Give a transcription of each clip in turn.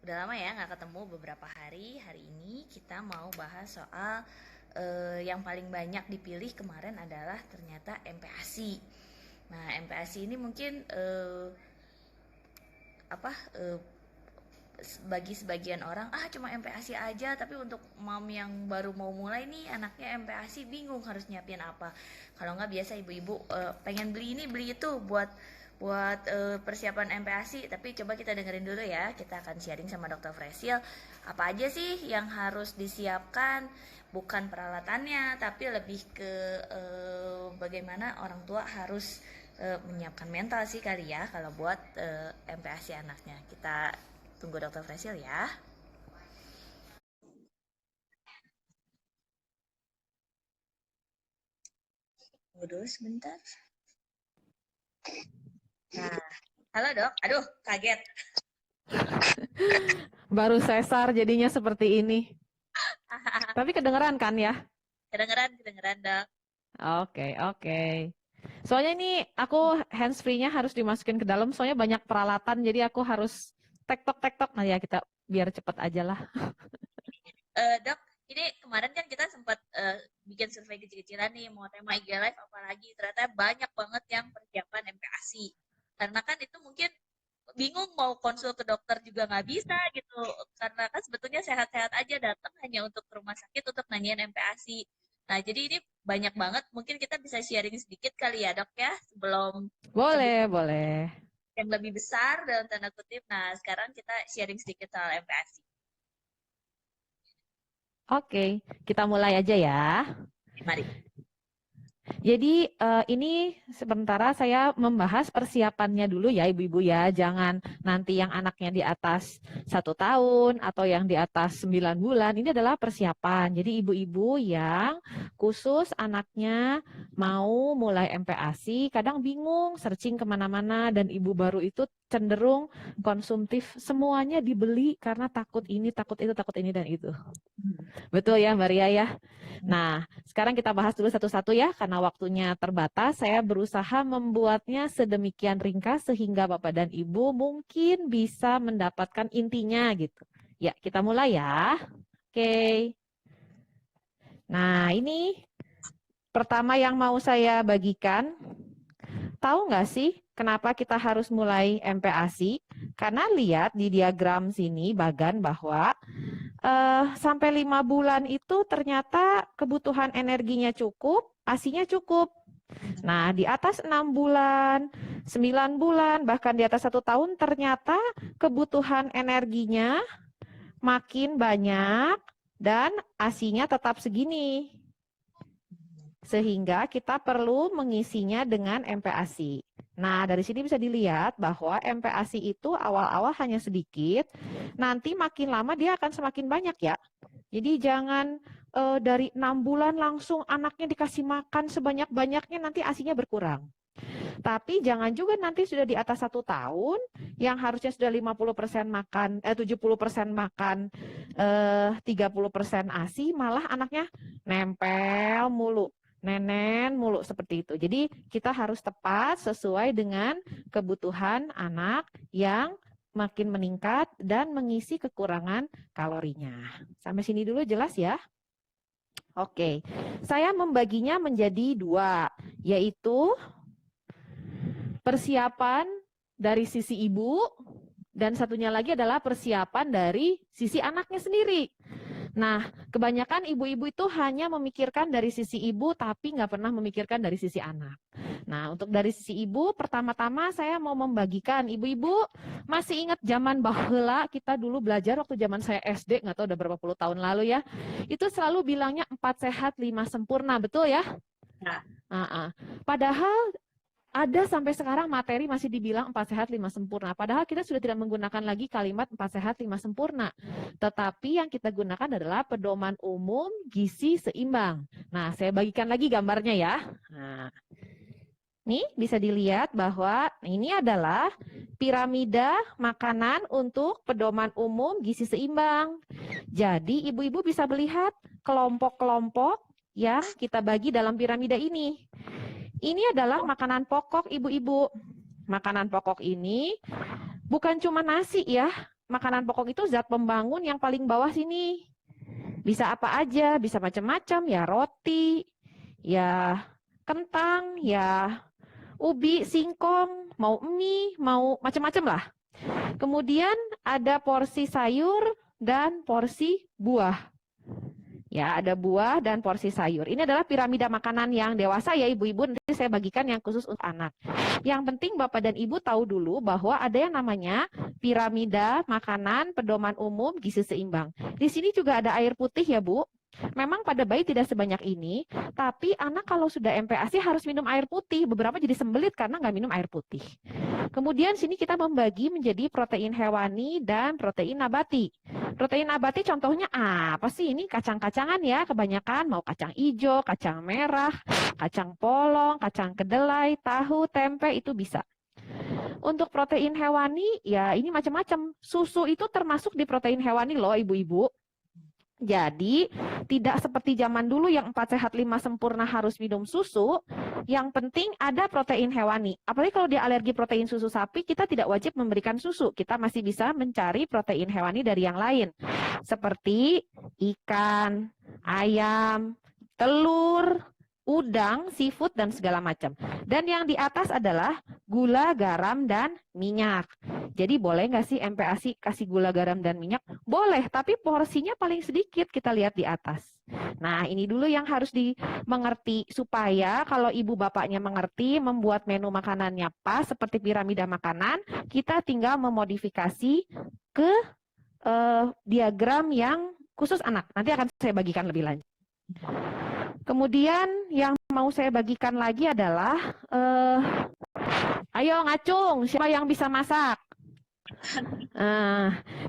Udah lama ya nggak ketemu beberapa hari. Hari ini kita mau bahas soal yang paling banyak dipilih kemarin adalah ternyata MPASI. Nah, MPASI ini mungkin apa bagi sebagian orang cuma MPASI aja, tapi untuk mom yang baru mau mulai nih anaknya MPASI bingung harus nyiapin apa. Kalau nggak biasa ibu-ibu pengen beli ini beli itu buat buat persiapan MPASI, tapi coba kita dengerin dulu ya. Kita akan sharing sama Dokter Fresil apa aja sih yang harus disiapkan, bukan peralatannya tapi lebih ke bagaimana orang tua harus menyiapkan mental sih kali ya kalau buat MPASI anaknya. Kita tunggu Dokter Fresil ya. Tunggu dulu sebentar. Nah, halo dok. Aduh, kaget. Baru sesar jadinya seperti ini. Tapi kedengeran kan ya? Kedengeran dok. Oke. Soalnya ini aku handsfree-nya harus dimasukin ke dalam, soalnya banyak peralatan, jadi aku harus tektok. Nah ya kita biar cepet aja lah. Dok, ini kemarin kan kita sempat bikin survei kecil-kecilan nih mau tema IG Live apalagi. Ternyata banyak banget yang persiapan MPASI. Karena kan itu mungkin bingung mau konsul ke dokter juga nggak bisa gitu. Karena kan sebetulnya sehat-sehat aja datang hanya untuk ke rumah sakit untuk nanyain MPASI. Nah, jadi ini banyak banget. Mungkin kita bisa sharing sedikit kali ya dok ya sebelum Boleh. yang lebih besar dalam tanda kutip. Nah, sekarang kita sharing sedikit soal MPASI. Oke, kita mulai aja ya. Mari. Jadi ini sementara saya membahas persiapannya dulu ya ibu-ibu ya. Jangan nanti yang anaknya di atas 1 tahun atau yang di atas 9 bulan. Ini adalah persiapan. Jadi ibu-ibu yang khusus anaknya mau mulai MPASI kadang bingung searching kemana-mana, dan ibu baru itu cenderung konsumtif, semuanya dibeli karena takut ini, takut itu, takut ini dan itu. Betul ya Mbak Ria ya? Nah, sekarang kita bahas dulu satu-satu ya, karena waktunya terbatas. Saya berusaha membuatnya sedemikian ringkas sehingga Bapak dan Ibu mungkin bisa mendapatkan intinya gitu. Ya, kita mulai ya. Oke. Nah, ini pertama yang mau saya bagikan. Tahu nggak sih kenapa kita harus mulai MPASI? Karena lihat di diagram sini, Bagan, bahwa sampai 5 bulan itu ternyata kebutuhan energinya cukup, ASINya cukup. Nah, di atas 6 bulan, 9 bulan, bahkan di atas 1 tahun ternyata kebutuhan energinya makin banyak dan ASINya tetap segini. Sehingga kita perlu mengisinya dengan MPASI. Nah, dari sini bisa dilihat bahwa MPASI itu awal-awal hanya sedikit, nanti makin lama dia akan semakin banyak ya. Jadi jangan dari 6 bulan langsung anaknya dikasih makan sebanyak-banyaknya, nanti ASINya berkurang. Tapi jangan juga nanti sudah di atas 1 tahun, yang harusnya sudah 50% makan, 70% makan, 30% ASI, malah anaknya nempel mulu. Nenen mulu seperti itu. Jadi kita harus tepat sesuai dengan kebutuhan anak yang makin meningkat dan mengisi kekurangan kalorinya. Sampai sini dulu jelas ya? Oke, saya membaginya menjadi 2, yaitu persiapan dari sisi ibu dan satunya lagi adalah persiapan dari sisi anaknya sendiri. Nah, kebanyakan ibu-ibu itu hanya memikirkan dari sisi ibu, tapi nggak pernah memikirkan dari sisi anak. Nah, untuk dari sisi ibu, pertama-tama saya mau membagikan, ibu-ibu masih ingat zaman baheula kita dulu belajar waktu zaman saya SD, nggak tahu udah berapa puluh tahun lalu ya, itu selalu bilangnya 4 sehat 5 sempurna, betul ya? Nah. Padahal ada sampai sekarang materi masih dibilang 4 sehat 5 sempurna. Padahal kita sudah tidak menggunakan lagi kalimat 4 sehat 5 sempurna. Tetapi yang kita gunakan adalah pedoman umum gizi seimbang. Nah, saya bagikan lagi gambarnya ya. Nah, nih bisa dilihat bahwa ini adalah piramida makanan untuk pedoman umum gizi seimbang. Jadi ibu-ibu bisa melihat kelompok-kelompok yang kita bagi dalam piramida ini. Ini adalah makanan pokok ibu-ibu. Makanan pokok ini bukan cuma nasi ya. makanan pokok itu zat pembangun yang paling bawah sini. Bisa apa aja, bisa macam-macam, ya roti, ya kentang, ya ubi, singkong, mau mie, mau macam-macam lah. Kemudian ada porsi sayur dan porsi buah. Ya, ada buah dan porsi sayur. Ini adalah piramida makanan yang dewasa ya ibu-ibu. Nanti saya bagikan yang khusus untuk anak. Yang penting Bapak dan Ibu tahu dulu bahwa ada yang namanya piramida makanan pedoman umum gizi seimbang. Di sini juga ada air putih ya Bu. Memang pada bayi tidak sebanyak ini, tapi anak kalau sudah MPASI harus minum air putih. Beberapa jadi sembelit karena nggak minum air putih. Kemudian sini kita membagi menjadi protein hewani dan protein nabati. Protein nabati contohnya apa sih? Ini kacang-kacangan ya, kebanyakan mau kacang hijau, kacang merah, kacang polong, kacang kedelai, tahu, tempe itu bisa. Untuk protein hewani ya ini macam-macam. Susu itu termasuk di protein hewani loh ibu-ibu. Jadi tidak seperti zaman dulu yang 4 sehat 5 sempurna harus minum susu. Yang penting ada protein hewani. Apalagi kalau dia alergi protein susu sapi, kita tidak wajib memberikan susu. Kita masih bisa mencari protein hewani dari yang lain. Seperti ikan, ayam, telur, udang, seafood, dan segala macam. Dan yang di atas adalah gula, garam, dan minyak. Jadi boleh nggak sih MPASI kasih gula, garam, dan minyak? Boleh, tapi porsinya paling sedikit kita lihat di atas. Nah, ini dulu yang harus dimengerti supaya kalau ibu bapaknya mengerti membuat menu makanannya pas seperti piramida makanan, kita tinggal memodifikasi ke diagram yang khusus anak. Nanti akan saya bagikan lebih lanjut. Kemudian yang mau saya bagikan lagi adalah, ayo ngacung, siapa yang bisa masak?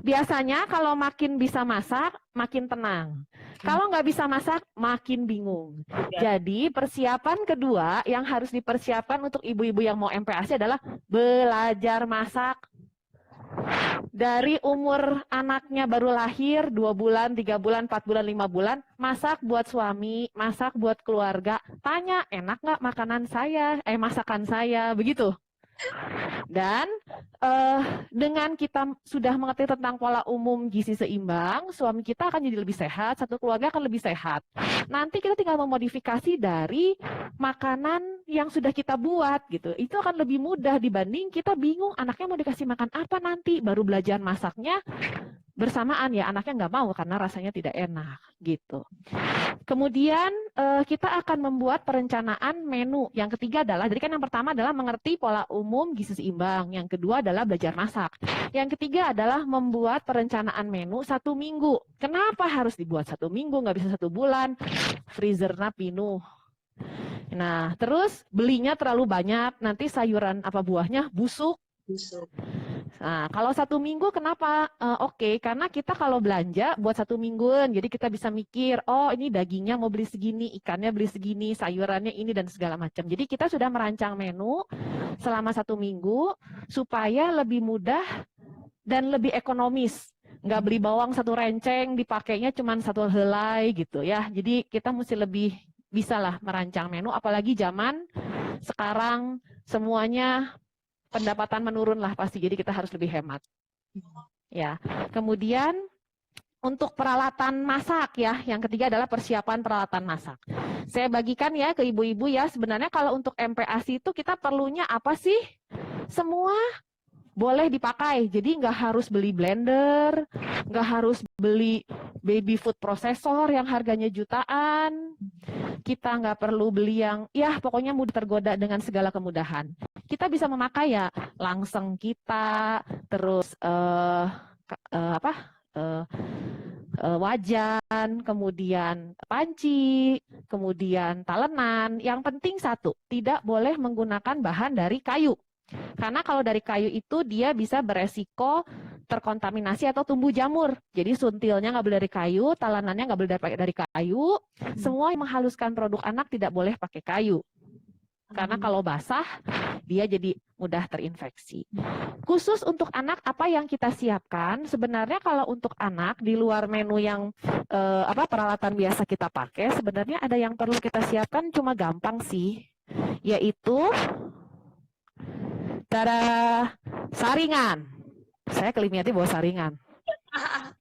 Biasanya kalau makin bisa masak, makin tenang. Kalau nggak bisa masak, makin bingung. Jadi persiapan kedua yang harus dipersiapkan untuk ibu-ibu yang mau MPASI adalah belajar masak. Dari umur anaknya baru lahir 2 bulan, 3 bulan, 4 bulan, 5 bulan, masak buat suami, masak buat keluarga. Tanya, enak nggak makanan saya, masakan saya, begitu. Dan dengan kita sudah mengerti tentang pola umum gizi seimbang, suami kita akan jadi lebih sehat, satu keluarga akan lebih sehat. Nanti kita tinggal memodifikasi dari makanan yang sudah kita buat gitu. Itu akan lebih mudah dibanding kita bingung anaknya mau dikasih makan apa nanti, baru belajar masaknya bersamaan ya anaknya nggak mau karena rasanya tidak enak gitu. Kemudian kita akan membuat perencanaan menu. Yang ketiga adalah, jadi kan yang pertama adalah mengerti pola umum gizi seimbang. Yang kedua adalah belajar masak. Yang ketiga adalah membuat perencanaan menu 1 minggu. Kenapa harus dibuat 1 minggu? Nggak bisa 1 bulan? Freezernya penuh. Nah, terus belinya terlalu banyak, nanti sayuran apa buahnya busuk. Nah, kalau 1 minggu kenapa? Oke, karena kita kalau belanja buat 1 mingguan, jadi kita bisa mikir, oh ini dagingnya mau beli segini, ikannya beli segini, sayurannya ini dan segala macam. Jadi kita sudah merancang menu selama 1 minggu supaya lebih mudah dan lebih ekonomis. Nggak beli bawang 1 renceng, dipakainya cuma 1 helai gitu ya. Jadi kita mesti lebih bisalah merancang menu, apalagi zaman sekarang semuanya pendapatan menurun lah pasti, jadi kita harus lebih hemat. Ya, kemudian untuk peralatan masak ya, yang ketiga adalah persiapan peralatan masak. Saya bagikan ya ke ibu-ibu ya, sebenarnya kalau untuk MPASI itu kita perlunya apa sih? Semua boleh dipakai, jadi nggak harus beli blender, nggak harus beli baby food processor yang harganya jutaan. Kita nggak perlu beli yang, ya pokoknya mudah tergoda dengan segala kemudahan. Kita bisa memakai ya langseng kita, terus wajan, kemudian panci, kemudian talenan. Yang penting satu, tidak boleh menggunakan bahan dari kayu. Karena kalau dari kayu itu dia bisa beresiko terkontaminasi atau tumbuh jamur. Jadi suntilnya nggak boleh dari kayu, talanannya nggak boleh dari kayu. Semua yang menghaluskan produk anak tidak boleh pakai kayu. Karena kalau basah, dia jadi mudah terinfeksi. Khusus untuk anak, apa yang kita siapkan? Sebenarnya kalau untuk anak, di luar menu yang peralatan biasa kita pakai, sebenarnya ada yang perlu kita siapkan, cuma gampang sih. Yaitu saringan. Saya kelimiatnya bawa saringan. Ah,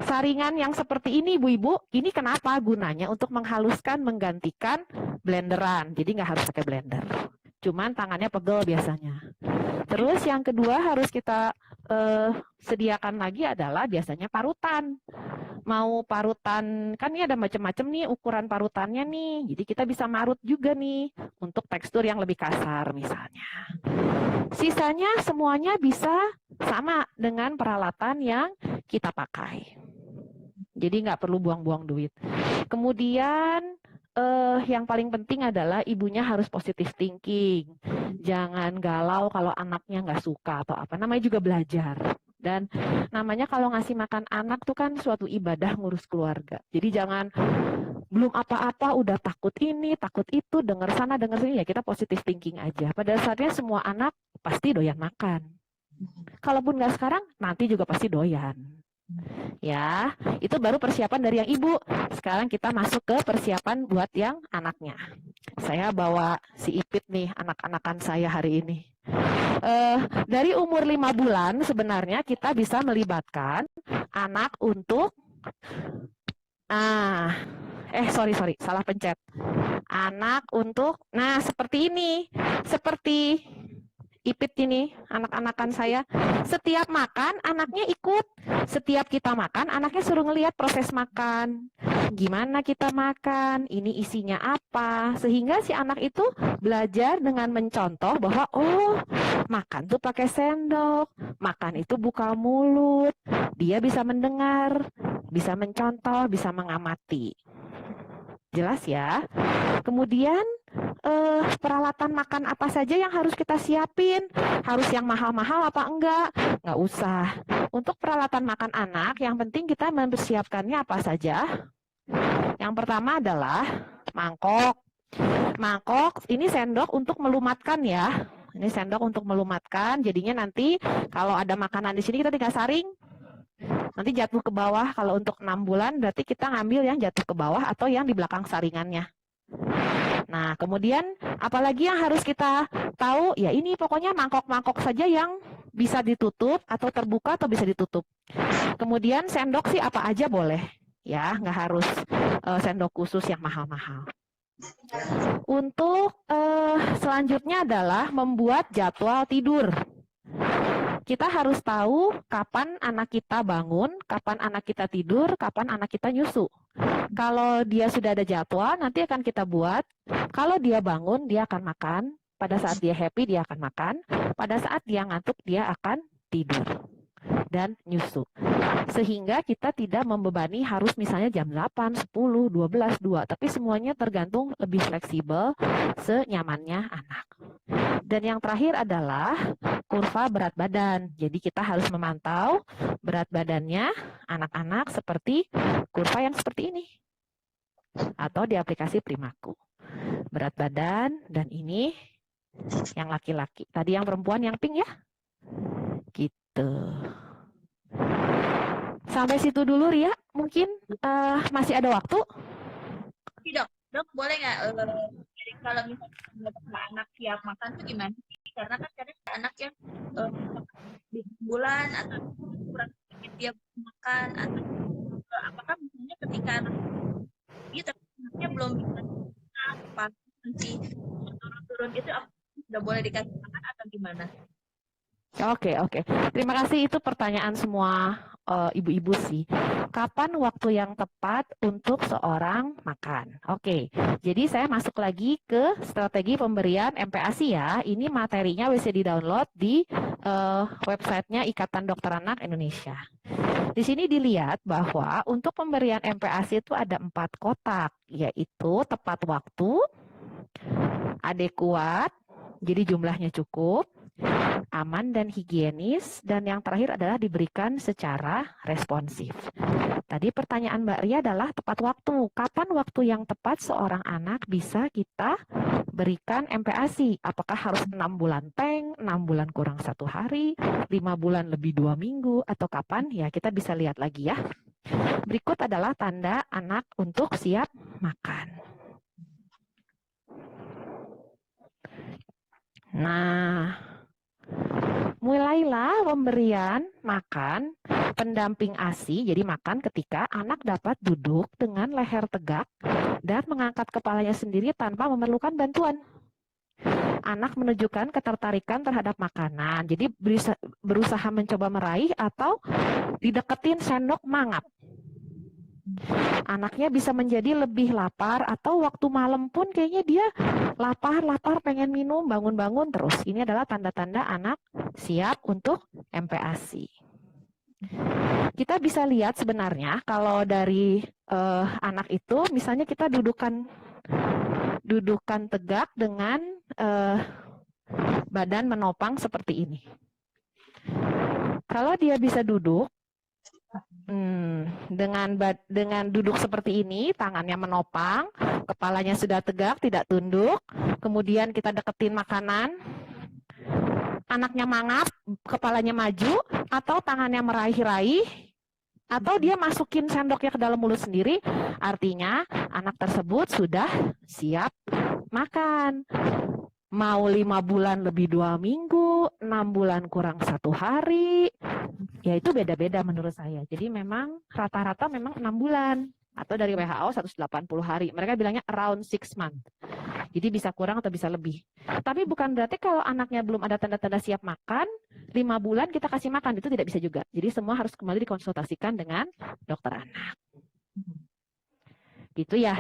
Saringan yang seperti ini, Ibu-Ibu, ini kenapa gunanya? Untuk menghaluskan, menggantikan blenderan. Jadi nggak harus pakai blender. Cuman tangannya pegel biasanya. Terus yang kedua harus kita sediakan lagi adalah biasanya parutan. Mau parutan, kan ini ada macam-macam nih ukuran parutannya nih. Jadi kita bisa marut juga nih untuk tekstur yang lebih kasar misalnya. Sisanya semuanya bisa sama dengan peralatan yang kita pakai. Jadi nggak perlu buang-buang duit. Kemudian yang paling penting adalah ibunya harus positive thinking. Jangan galau kalau anaknya nggak suka atau apa. Namanya juga belajar. Dan namanya kalau ngasih makan anak tuh kan suatu ibadah ngurus keluarga. Jadi jangan belum apa-apa udah takut ini, takut itu, dengar sana, dengar sini. Ya kita positive thinking aja. Pada saatnya semua anak pasti doyan makan. Kalaupun nggak sekarang, nanti juga pasti doyan. Ya, itu baru persiapan dari yang ibu. Sekarang kita masuk ke persiapan buat yang anaknya. Saya bawa si Ipit nih, anak-anakan saya hari ini. Dari umur 5 bulan sebenarnya kita bisa melibatkan anak untuk sorry, salah pencet. Anak untuk, nah seperti ini, seperti Ipit ini, anak-anakan saya. Setiap makan, anaknya ikut. Setiap kita makan, anaknya suruh ngelihat proses makan. Gimana kita makan, ini isinya apa. Sehingga si anak itu belajar dengan mencontoh bahwa, oh, makan tuh pakai sendok. Makan itu buka mulut. Dia bisa mendengar, bisa mencontoh, bisa mengamati. Jelas ya? Kemudian peralatan makan apa saja yang harus kita siapin? Harus yang mahal-mahal apa enggak? Enggak usah. Untuk peralatan makan anak, yang penting kita mempersiapkannya apa saja? Yang pertama adalah mangkok. Mangkok, ini sendok untuk melumatkan ya. Ini sendok untuk melumatkan, jadinya nanti kalau ada makanan di sini kita tinggal saring. Nanti jatuh ke bawah, kalau untuk 6 bulan berarti kita ngambil yang jatuh ke bawah atau yang di belakang saringannya. Nah, kemudian apalagi yang harus kita tahu? Ya ini pokoknya mangkok-mangkok saja yang bisa ditutup atau terbuka atau bisa ditutup. Kemudian sendok sih apa aja boleh. Ya, nggak harus sendok khusus yang mahal-mahal. Untuk selanjutnya adalah membuat jadwal tidur. Kita harus tahu kapan anak kita bangun, kapan anak kita tidur, kapan anak kita nyusu. Kalau dia sudah ada jadwal, nanti akan kita buat. Kalau dia bangun, dia akan makan. Pada saat dia happy, dia akan makan. Pada saat dia ngantuk, dia akan tidur dan nyusu. Sehingga kita tidak membebani harus misalnya jam 8, 10, 12, 2. Tapi semuanya tergantung lebih fleksibel senyamannya anak. Dan yang terakhir adalah kurva berat badan. Jadi kita harus memantau berat badannya anak-anak seperti kurva yang seperti ini. Atau di aplikasi Primaku. Berat badan dan ini yang laki-laki. Tadi yang perempuan yang pink ya. Gitu. Sampai situ dulu Ria. Mungkin masih ada waktu. Dok, boleh nggak jadi kalau misalnya anak siap makan tuh gimana sih? Karena kan kadang anak yang di bulan atau kurang sedikit dia makan atau apakah misalnya ketika anak dia tapi anaknya belum bisa makan masih turun-turun itu sudah boleh dikasih makan atau gimana? Oke. Terima kasih, itu pertanyaan semua ibu-ibu sih. Kapan waktu yang tepat untuk seorang makan? Oke, jadi saya masuk lagi ke strategi pemberian MPASI ya. Ini materinya bisa di-download di websitenya Ikatan Dokter Anak Indonesia. Di sini dilihat bahwa untuk pemberian MPASI itu ada 4 kotak, yaitu tepat waktu, adekuat, jadi jumlahnya cukup, aman dan higienis, dan yang terakhir adalah diberikan secara responsif. Tadi pertanyaan Mbak Ria adalah tepat waktu. Kapan waktu yang tepat seorang anak bisa kita berikan MPASI? Apakah harus 6 bulan teng, 6 bulan kurang 1 hari, 5 bulan lebih 2 minggu, atau kapan? Ya kita bisa lihat lagi ya. Berikut adalah tanda anak untuk siap makan. Nah, mulailah pemberian makan pendamping ASI, jadi makan ketika anak dapat duduk dengan leher tegak dan mengangkat kepalanya sendiri tanpa memerlukan bantuan. Anak menunjukkan ketertarikan terhadap makanan, jadi berusaha mencoba meraih atau dideketin sendok mangap. Anaknya bisa menjadi lebih lapar atau waktu malam pun kayaknya dia lapar pengen minum, bangun-bangun terus. Ini adalah tanda-tanda anak siap untuk MPASI. Kita bisa lihat sebenarnya kalau dari anak itu, misalnya kita dudukan tegak dengan badan menopang seperti ini. Kalau dia bisa duduk, dengan duduk seperti ini, tangannya menopang, kepalanya sudah tegak, tidak tunduk, kemudian kita deketin makanan, anaknya mangap, kepalanya maju, atau tangannya meraih-raih, atau dia masukin sendoknya ke dalam mulut sendiri, artinya anak tersebut sudah siap makan. Mau 5 bulan lebih 2 minggu, 6 bulan kurang 1 hari, ya itu beda-beda menurut saya. Jadi memang rata-rata memang 6 bulan, atau dari WHO 180 hari. Mereka bilangnya around 6 months. Jadi bisa kurang atau bisa lebih. Tapi bukan berarti kalau anaknya belum ada tanda-tanda siap makan, 5 bulan kita kasih makan, itu tidak bisa juga. Jadi semua harus kembali dikonsultasikan dengan dokter anak. Gitu ya.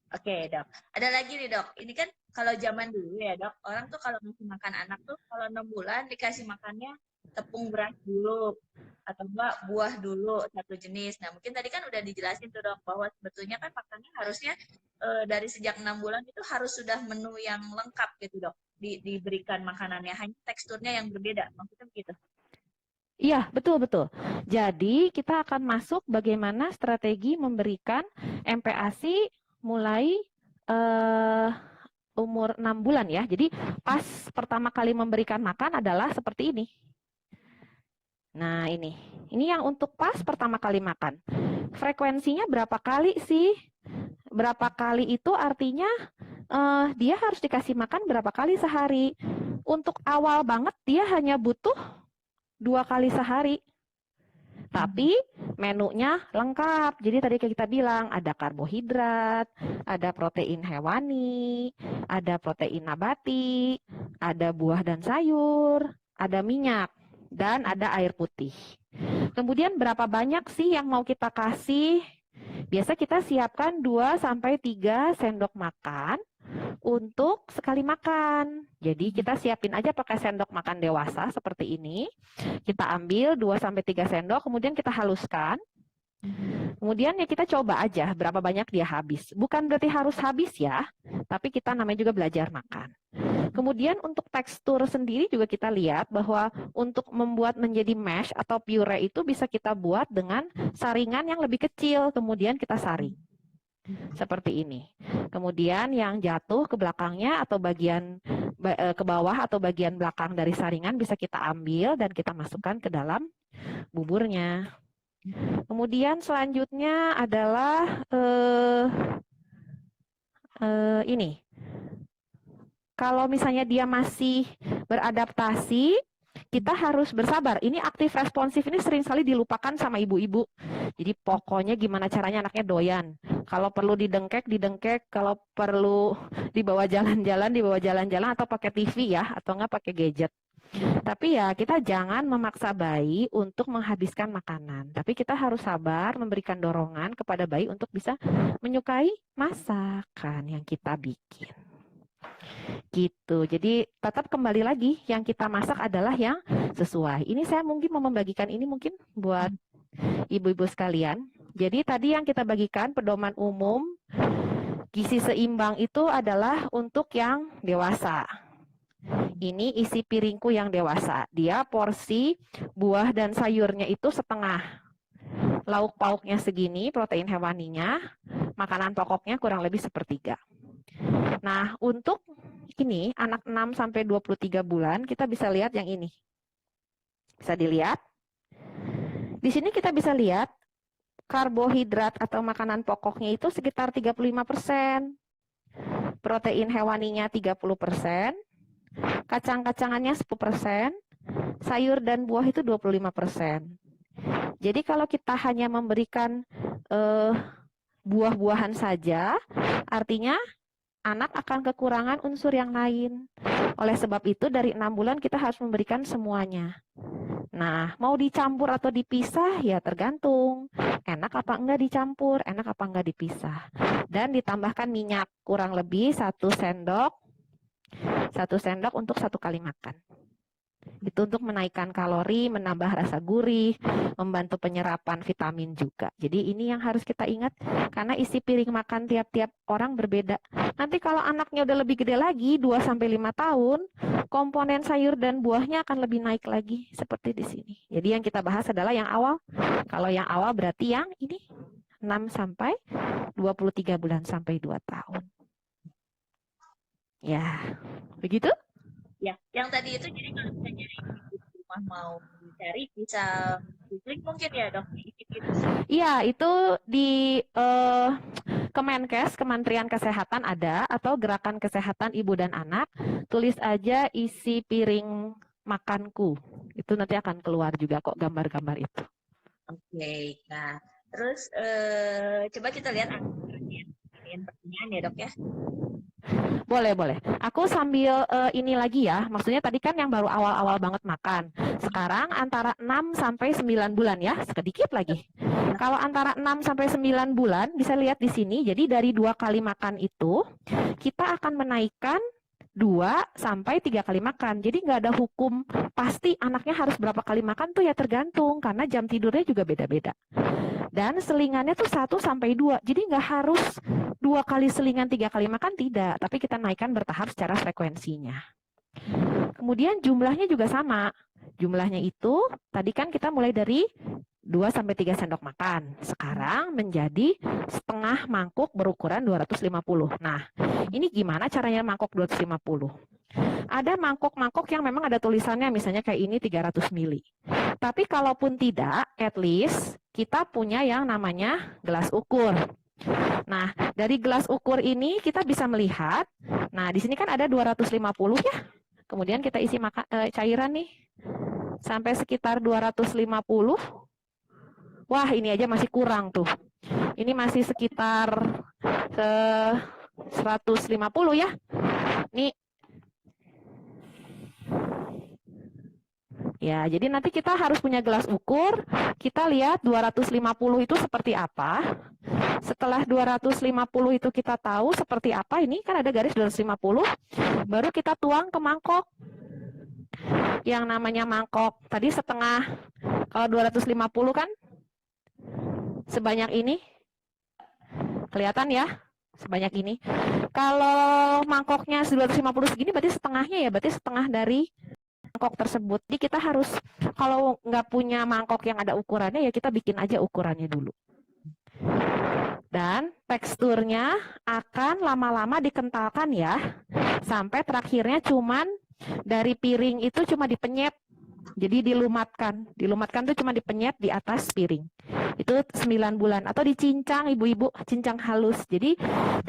Oke, Dok. Ada lagi nih, Dok. Ini kan kalau zaman dulu ya, Dok, orang tuh kalau ngasih makan anak tuh kalau 6 bulan dikasih makannya tepung beras dulu atau enggak buah dulu satu jenis. Nah, mungkin tadi kan udah dijelasin tuh, Dok, bahwa sebetulnya kan makannya harusnya dari sejak 6 bulan itu harus sudah menu yang lengkap gitu, Dok. Diberikan makanannya, hanya teksturnya yang berbeda. Maksudnya begitu. Iya, betul-betul. Jadi kita akan masuk bagaimana strategi memberikan MPASI mulai umur 6 bulan ya. Jadi pas pertama kali memberikan makan adalah seperti ini. Nah ini yang untuk pas pertama kali makan. Frekuensinya berapa kali sih? Berapa kali itu artinya dia harus dikasih makan berapa kali sehari. Untuk awal banget dia hanya butuh 2 kali sehari. Tapi menunya lengkap. Jadi tadi kita bilang ada karbohidrat, ada protein hewani, ada protein nabati, ada buah dan sayur, ada minyak, dan ada air putih. Kemudian berapa banyak sih yang mau kita kasih? Biasa kita siapkan 2-3 sendok makan untuk sekali makan. Jadi kita siapin aja pakai sendok makan dewasa seperti ini. Kita ambil 2-3 sendok, kemudian kita haluskan. Kemudian ya kita coba aja berapa banyak dia habis. Bukan berarti harus habis ya, tapi kita namanya juga belajar makan. Kemudian untuk tekstur sendiri juga kita lihat bahwa untuk membuat menjadi mash atau puree itu bisa kita buat dengan saringan yang lebih kecil, kemudian kita saring. Seperti ini. Kemudian yang jatuh ke belakangnya atau bagian ke bawah atau bagian belakang dari saringan bisa kita ambil dan kita masukkan ke dalam buburnya. Kemudian selanjutnya adalah ini. Kalau misalnya dia masih beradaptasi, kita harus bersabar. Ini aktif responsif ini sering sekali dilupakan sama ibu-ibu. Jadi pokoknya gimana caranya anaknya doyan. Kalau perlu didengkek, kalau perlu dibawa jalan-jalan atau pakai TV ya, atau enggak pakai gadget. Tapi ya kita jangan memaksa bayi untuk menghabiskan makanan. Tapi kita harus sabar memberikan dorongan kepada bayi untuk bisa menyukai masakan yang kita bikin. Gitu. Jadi tetap kembali lagi yang kita masak adalah yang sesuai. Ini saya mungkin mau membagikan ini mungkin buat ibu-ibu sekalian. Jadi tadi yang kita bagikan pedoman umum gizi seimbang itu adalah untuk yang dewasa. Ini isi piringku yang dewasa. Dia porsi buah dan sayurnya itu setengah. Lauk pauknya segini, protein hewaninya, makanan pokoknya kurang lebih sepertiga. Nah, untuk ini anak 6-23 bulan kita bisa lihat yang ini. Bisa dilihat. Di sini kita bisa lihat karbohidrat atau makanan pokoknya itu sekitar 35%. Protein hewaninya 30%. kacang-kacangannya 10%, sayur dan buah itu 25%. Jadi kalau kita hanya memberikan buah-buahan saja, artinya anak akan kekurangan unsur yang lain. Oleh sebab itu dari 6 bulan kita harus memberikan semuanya. Nah, mau dicampur atau dipisah ya tergantung. Enak apa enggak dicampur, enak apa enggak dipisah. Dan ditambahkan minyak kurang lebih 1 sendok untuk 1 kali makan. Itu untuk menaikkan kalori, menambah rasa gurih, membantu penyerapan vitamin juga. Jadi ini yang harus kita ingat karena isi piring makan tiap-tiap orang berbeda. Nanti kalau anaknya udah lebih gede lagi, 2-5 tahun, komponen sayur dan buahnya akan lebih naik lagi seperti di sini. Jadi yang kita bahas adalah yang awal. Kalau yang awal berarti yang ini 6 sampai 23 bulan sampai 2 tahun. Ya, begitu? Ya, yang tadi itu jadi kalau misalnya ibu di rumah mau cari bisa klik mungkin ya dok. Iya, itu di Kemenkes, Kementerian Kesehatan ada, atau Gerakan Kesehatan Ibu dan Anak, tulis aja isi piring makanku. Itu nanti akan keluar juga kok gambar-gambar itu. Oke, nah terus coba kita lihat pertanyaan ya dok ya. Boleh, boleh. Aku sambil ini lagi ya, maksudnya tadi kan yang baru awal-awal banget makan. Sekarang antara 6 sampai 9 bulan ya, sedikit lagi. Kalau antara 6 sampai 9 bulan, bisa lihat di sini, jadi dari 2 kali makan itu, kita akan menaikkan 2 sampai 3 kali makan. Jadi nggak ada hukum pasti anaknya harus berapa kali makan tuh ya tergantung, karena jam tidurnya juga beda-beda. Dan selingannya tuh 1 sampai 2, jadi nggak harus 2 kali selingan 3 kali makan, tidak. Tapi kita naikkan bertahap secara frekuensinya. Kemudian jumlahnya juga sama. Jumlahnya itu, tadi kan kita mulai dari 2 sampai 3 sendok makan. Sekarang menjadi setengah mangkuk berukuran 250. Nah, ini gimana caranya mangkok 250? Ada mangkok-mangkok yang memang ada tulisannya, misalnya kayak ini 300 ml. Tapi kalaupun tidak, at least kita punya yang namanya gelas ukur. Nah, dari gelas ukur ini kita bisa melihat, nah di sini kan ada 250 ya. Kemudian kita isi cairan nih, sampai sekitar 250. Wah, ini aja masih kurang tuh. Ini masih sekitar 150 ya. Nih. Ya, jadi nanti kita harus punya gelas ukur. Kita lihat 250 itu seperti apa. Setelah 250 itu kita tahu seperti apa, ini kan ada garis 250, baru kita tuang ke mangkok. Yang namanya mangkok, tadi setengah, kalau 250 kan sebanyak ini. Kelihatan ya, sebanyak ini. Kalau mangkoknya 250 segini berarti setengahnya ya, berarti setengah dari mangkok tersebut. Jadi kita harus, kalau nggak punya mangkok yang ada ukurannya, ya kita bikin aja ukurannya dulu. Dan teksturnya akan lama-lama dikentalkan ya, sampai terakhirnya cuman dari piring itu cuma dipenyet. Jadi dilumatkan. Dilumatkan itu cuma dipenyet di atas piring. Itu 9 bulan. Atau dicincang ibu-ibu, cincang halus. Jadi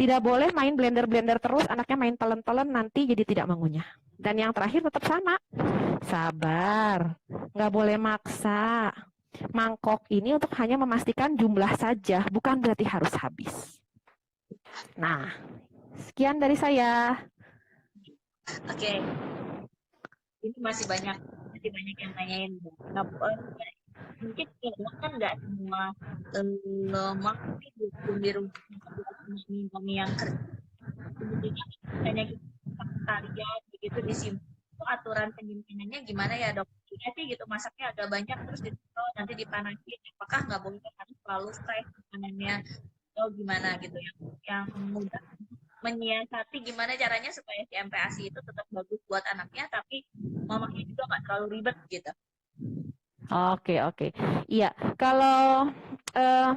tidak boleh main blender-blender terus, anaknya main telen-telen nanti jadi tidak mengunyah. Dan yang terakhir tetap sama. Sabar. Nggak boleh maksa. Mangkok ini untuk hanya memastikan jumlah saja, bukan berarti harus habis. Nah, sekian dari saya. Oke. Ini masih banyak yang nanyain. Mungkin kan nggak semua mangkok di rumah yang kerja. Kemudian hanya kalian begitu disimpan. Aturan penyimpanannya gimana ya dok? Sih gitu, masaknya agak banyak terus nanti dipanasin, apakah nggak boleh harus selalu fresh makanannya atau gimana gitu yang mudah menyiasati gimana caranya supaya si MPASI itu tetap bagus buat anaknya tapi mamanya juga nggak terlalu ribet gitu. Oke. Iya, kalau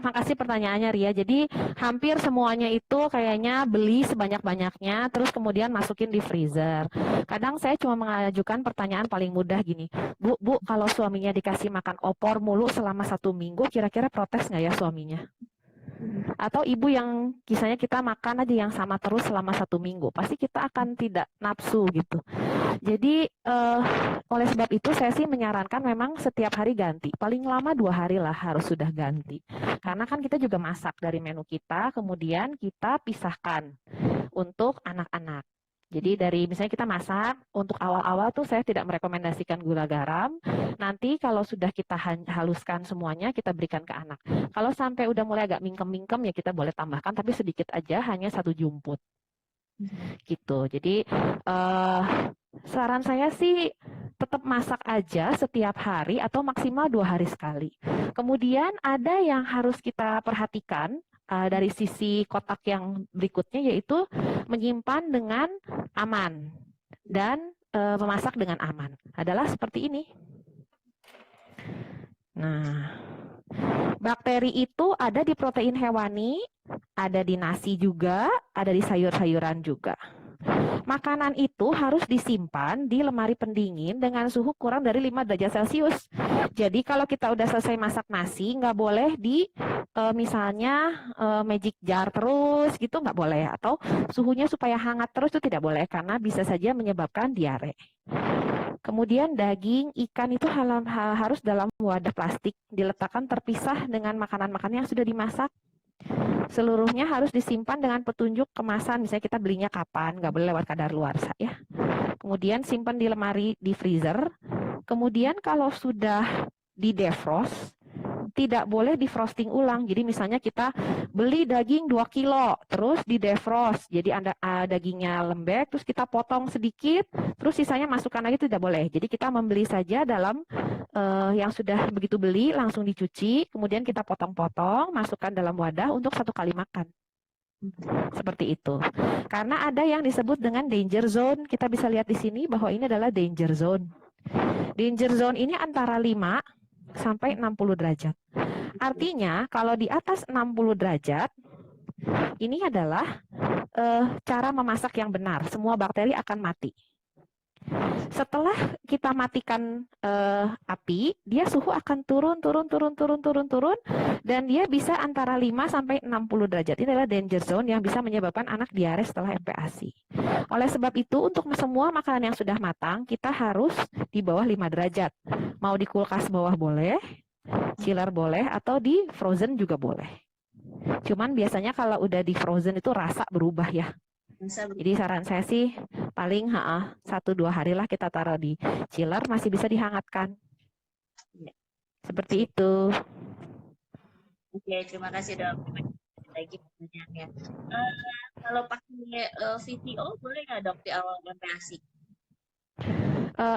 makasih pertanyaannya Ria. Jadi hampir semuanya itu kayaknya beli sebanyak-banyaknya, terus kemudian masukin di freezer. Kadang saya cuma mengajukan pertanyaan paling mudah gini, Bu, kalau suaminya dikasih makan opor mulu selama 1 minggu, kira-kira protes nggak ya suaminya? Atau ibu yang kisahnya kita makan aja yang sama terus selama 1 minggu, pasti kita akan tidak nafsu gitu. Jadi oleh sebab itu saya sih menyarankan memang setiap hari ganti, paling lama 2 hari lah harus sudah ganti. Karena kan kita juga masak dari menu kita, kemudian kita pisahkan untuk anak-anak. Jadi dari misalnya kita masak, untuk awal-awal tuh saya tidak merekomendasikan gula garam. Nanti kalau sudah kita haluskan semuanya, kita berikan ke anak. Kalau sampai udah mulai agak mingkem-mingkem ya kita boleh tambahkan, tapi sedikit aja, hanya 1 jumput. Gitu. Jadi saran saya sih tetap masak aja setiap hari atau maksimal 2 hari sekali. Kemudian ada yang harus kita perhatikan dari sisi kotak yang berikutnya, yaitu menyimpan dengan aman dan memasak dengan aman. Adalah seperti ini. Nah, bakteri itu ada di protein hewani, ada di nasi juga, ada di sayur-sayuran juga. Makanan itu harus disimpan di lemari pendingin dengan suhu kurang dari 5 derajat Celcius. Jadi kalau kita udah selesai masak nasi, nggak boleh di misalnya magic jar terus gitu, nggak boleh. Atau suhunya supaya hangat terus itu tidak boleh, karena bisa saja menyebabkan diare. Kemudian daging, ikan itu harus dalam wadah plastik, diletakkan terpisah dengan makanan-makanan yang sudah dimasak. Seluruhnya harus disimpan dengan petunjuk kemasan, misalnya kita belinya kapan, nggak boleh lewat kadaluarsa ya. Kemudian simpan di lemari di freezer. Kemudian kalau sudah di defrost, tidak boleh di frosting ulang. Jadi misalnya kita beli daging 2 kilo, terus di defrost, jadi dagingnya lembek, terus kita potong sedikit, terus sisanya masukkan lagi, tidak boleh. Jadi kita membeli saja dalam yang sudah begitu beli, langsung dicuci, kemudian kita potong-potong, masukkan dalam wadah untuk 1 kali makan. Seperti itu. Karena ada yang disebut dengan danger zone, kita bisa lihat di sini bahwa ini adalah danger zone. Danger zone ini antara 5 sampai 60 derajat. Artinya kalau di atas 60 derajat, ini adalah cara memasak yang benar. Semua bakteri akan mati. Setelah kita matikan api, dia suhu akan turun, dan dia bisa antara 5 sampai 60 derajat. Ini adalah danger zone yang bisa menyebabkan anak diare setelah MPASI. Oleh sebab itu, untuk semua makanan yang sudah matang, kita harus di bawah 5 derajat. Mau di kulkas bawah boleh, chiller boleh, atau di frozen juga boleh. Cuman biasanya kalau udah di frozen itu rasa berubah ya. Jadi saran saya sih paling 1-2 hari lah kita taruh di chiller, masih bisa dihangatkan. Seperti itu. Oke, terima kasih dok. Lagi pertanyaannya. Kalau pakai VCO boleh nggak dok di awal MPASI?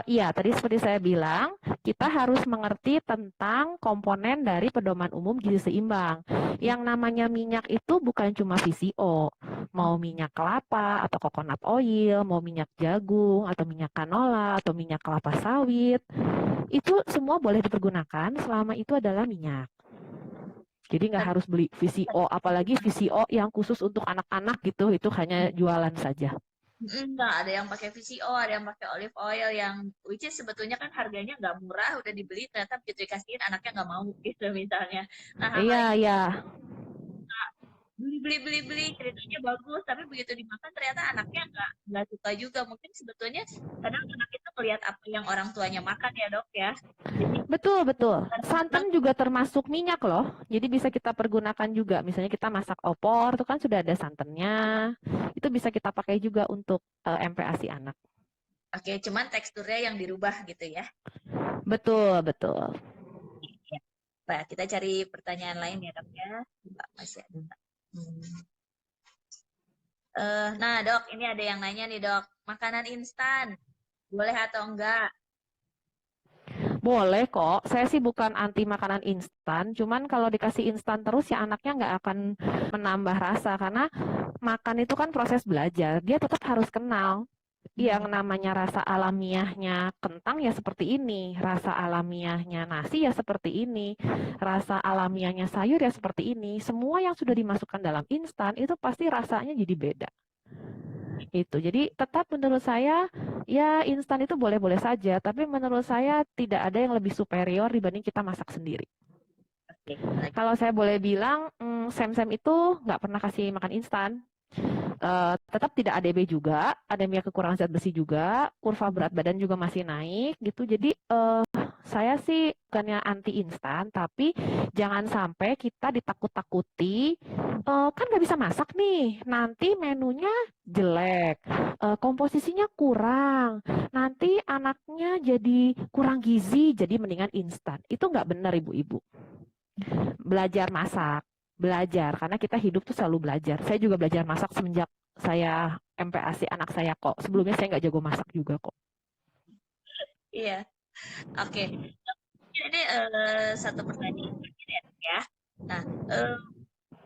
Iya, tadi seperti saya bilang, kita harus mengerti tentang komponen dari pedoman umum gizi seimbang. Yang namanya minyak itu bukan cuma VCO, mau minyak kelapa atau coconut oil, mau minyak jagung atau minyak canola atau minyak kelapa sawit, itu semua boleh dipergunakan selama itu adalah minyak. Jadi nggak harus beli VCO, apalagi VCO yang khusus untuk anak-anak gitu, itu hanya jualan saja. Enggak, ada yang pakai VCO, ada yang pakai olive oil, yang which is sebetulnya kan harganya nggak murah, udah dibeli ternyata begitu dikasihin anaknya nggak mau gitu misalnya. Nah, Iya. beli ceritanya bagus, tapi begitu dimakan ternyata anaknya nggak suka juga. Mungkin sebetulnya kadang anak itu melihat apa yang orang tuanya makan ya dok ya. Betul. Santan juga termasuk minyak loh. Jadi bisa kita pergunakan juga. Misalnya kita masak opor, itu kan sudah ada santannya. Itu bisa kita pakai juga untuk MPASI anak. Oke, cuman teksturnya yang dirubah gitu ya. Betul. Nah, kita cari pertanyaan lain ya dok ya. Masih ada. Nah dok, ini ada yang nanya nih dok, makanan instan boleh atau enggak? Boleh kok, saya sih bukan anti makanan instan, cuman kalau dikasih instan terus ya anaknya nggak akan menambah rasa, karena makan itu kan proses belajar, dia tetap harus kenal. Yang namanya rasa alamiahnya kentang ya seperti ini, rasa alamiahnya nasi ya seperti ini, rasa alamiahnya sayur ya seperti ini. Semua yang sudah dimasukkan dalam instan itu pasti rasanya jadi beda. Itu. Jadi tetap menurut saya ya instan itu boleh-boleh saja, tapi menurut saya tidak ada yang lebih superior dibanding kita masak sendiri. Oke, lagi. Kalau saya boleh bilang, Sam-Sam itu nggak pernah kasih makan instan. Tetap tidak ADB juga, anemia kekurangan zat besi juga, kurva berat badan juga masih naik gitu. Jadi saya sih bukannya anti instan, tapi jangan sampai kita ditakut-takuti, kan nggak bisa masak nih, nanti menunya jelek, komposisinya kurang, nanti anaknya jadi kurang gizi, jadi mendingan instan. Itu nggak benar ibu-ibu. Belajar masak, belajar, karena kita hidup tuh selalu belajar. Saya juga belajar masak semenjak saya MPASI anak saya kok. Sebelumnya saya nggak jago masak juga kok. Iya, oke. Ini satu pertanyaan terakhir ya. Nah, eh,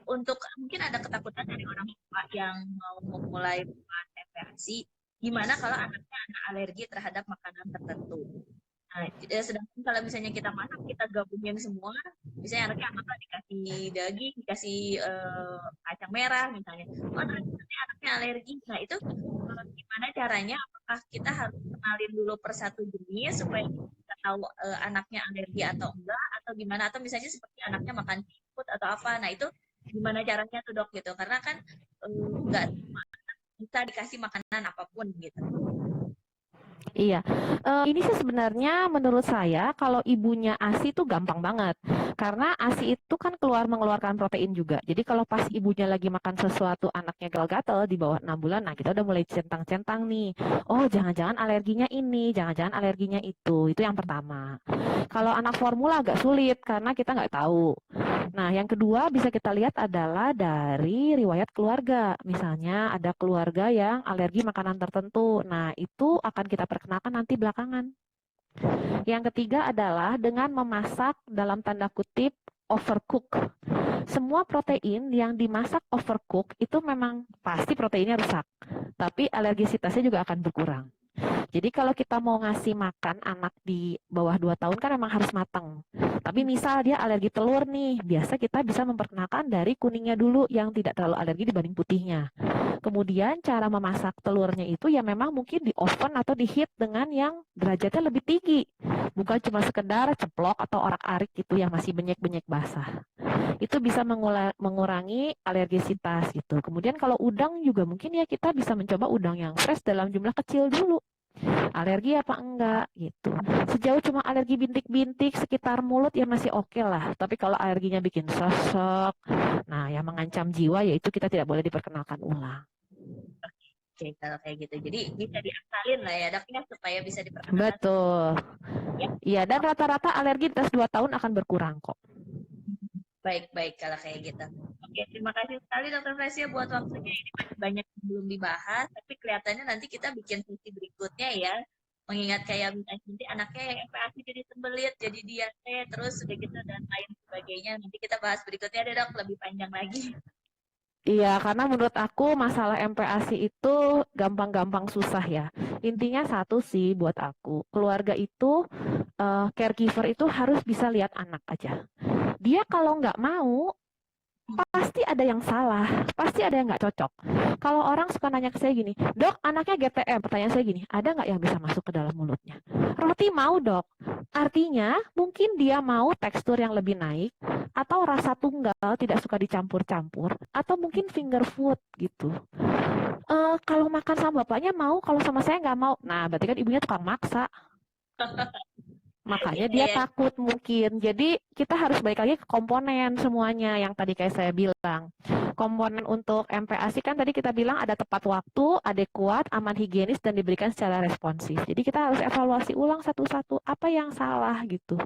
untuk mungkin ada ketakutan dari orang tua yang mau memulai buat MPASI, gimana kalau anaknya anak alergi terhadap makanan tertentu? Nah, sedangkan kalau misalnya kita masak, kita gabungin semua, misalnya anaknya apa dikasih daging, dikasih kacang merah misalnya. Oh, ternyata nanti anaknya alergi. Nah, itu gimana caranya? Apakah kita harus kenalin dulu per satu jenis supaya kita tahu anaknya alergi atau enggak, atau gimana? Atau misalnya seperti anaknya makan seafood atau apa. Nah, itu gimana caranya tuh dok gitu? Karena kan nggak bisa dikasih makanan apapun gitu. Iya, ini sih sebenarnya menurut saya kalau ibunya ASI itu gampang banget. Karena ASI itu kan mengeluarkan protein juga. Jadi kalau pas ibunya lagi makan sesuatu anaknya gatal-gatal di bawah 6 bulan, nah kita udah mulai centang-centang nih. Oh, jangan-jangan alerginya ini, jangan-jangan alerginya itu. Itu yang pertama. Kalau anak formula agak sulit karena kita nggak tahu. Nah, yang kedua bisa kita lihat adalah dari riwayat keluarga. Misalnya ada keluarga yang alergi makanan tertentu. Nah, itu akan kita perkenalkan nanti belakangan. Yang ketiga adalah dengan memasak dalam tanda kutip overcook. Semua protein yang dimasak overcook itu memang pasti proteinnya rusak, tapi alergisitasnya juga akan berkurang. Jadi kalau kita mau ngasih makan anak di bawah 2 tahun kan memang harus matang. Tapi misal dia alergi telur nih, biasa kita bisa memperkenalkan dari kuningnya dulu yang tidak terlalu alergi dibanding putihnya. Kemudian cara memasak telurnya itu ya memang mungkin di oven atau di heat dengan yang derajatnya lebih tinggi. Bukan cuma sekedar ceplok atau orak-arik gitu yang masih benyek-benyek basah. Itu bisa mengurangi alergisitas gitu. Kemudian kalau udang juga mungkin ya kita bisa mencoba udang yang fresh dalam jumlah kecil dulu. Alergi apa enggak gitu. Sejauh cuma alergi bintik-bintik sekitar mulut ya masih oke lah. Tapi kalau alerginya bikin sesek, nah yang mengancam jiwa yaitu kita tidak boleh diperkenalkan ulang. Oke, kalau kayak gitu. Jadi bisa diakalin lah ya dok ya supaya bisa diperkenalkan. Betul. Ya, Iya, dan rata-rata alergi di atas 2 tahun akan berkurang kok. baik-baik kalau kayak gitu. Oke, terima kasih sekali Dokter Fresia buat waktunya. Ini masih banyak yang belum dibahas, tapi kelihatannya nanti kita bikin sesi berikutnya ya. Mengingat kayak misalnya nanti anaknya yang MPASI jadi sembelit, jadi diare, terus udah gitu dan lain sebagainya. Nanti kita bahas berikutnya deh dok, lebih panjang lagi. Iya, karena menurut aku masalah MPASI itu gampang-gampang susah ya. Intinya satu sih buat aku, keluarga itu, caregiver itu harus bisa lihat anak aja. Dia kalau nggak mau, pasti ada yang salah, pasti ada yang nggak cocok. Kalau orang suka nanya ke saya gini, dok anaknya GTM, pertanyaan saya gini, ada nggak yang bisa masuk ke dalam mulutnya? Roti mau dok, artinya mungkin dia mau tekstur yang lebih naik, atau rasa tunggal tidak suka dicampur-campur, atau mungkin finger food gitu. Kalau makan sama bapaknya mau, kalau sama saya nggak mau. Nah berarti kan ibunya tukang maksa. Makanya Iya, dia ya. takut mungkin. Jadi kita harus balik lagi ke komponen semuanya yang tadi kayak saya bilang. Komponen untuk MPASI kan tadi kita bilang ada tepat waktu, adekuat, aman higienis, dan diberikan secara responsif. Jadi kita harus evaluasi ulang satu-satu apa yang salah gitu.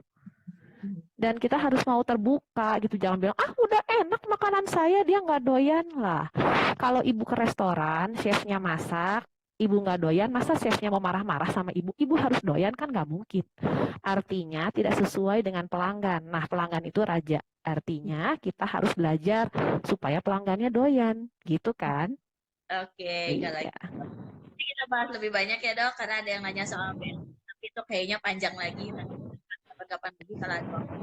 Dan kita harus mau terbuka gitu. Jangan bilang, ah udah enak makanan saya, dia nggak doyan lah. Kalau ibu ke restoran, chefnya masak, ibu nggak doyan, masa chefnya mau marah-marah sama ibu? Ibu harus doyan kan nggak mungkin. Artinya tidak sesuai dengan pelanggan. Nah, pelanggan itu raja. Artinya kita harus belajar supaya pelanggannya doyan, gitu kan? Oke, kalau Iya. gitu. Nanti kita bahas lebih banyak ya dok, karena ada yang nanya soal band. Tapi itu kayaknya panjang lagi. Nanti kapan-kapan lagi kalau ada waktu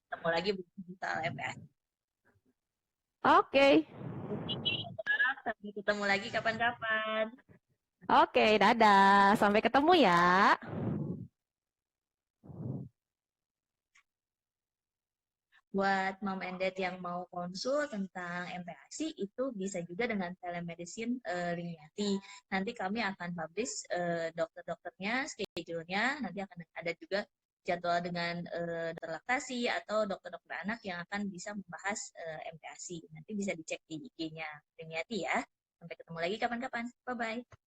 ketemu lagi soal MPASI. Oke. Sampai ketemu lagi kapan-kapan. Oke, dadah. Sampai ketemu ya. Buat mom and dad yang mau konsul tentang MPASI itu bisa juga dengan telemedicine Liniati. Nanti kami akan publish dokter-dokternya, schedule-nya, nanti akan ada juga jadwal dengan dokter laktasi atau dokter-dokter anak yang akan bisa membahas MPASI. Nanti bisa dicek di IG-nya Liniati ya. Sampai ketemu lagi kapan-kapan. Bye-bye.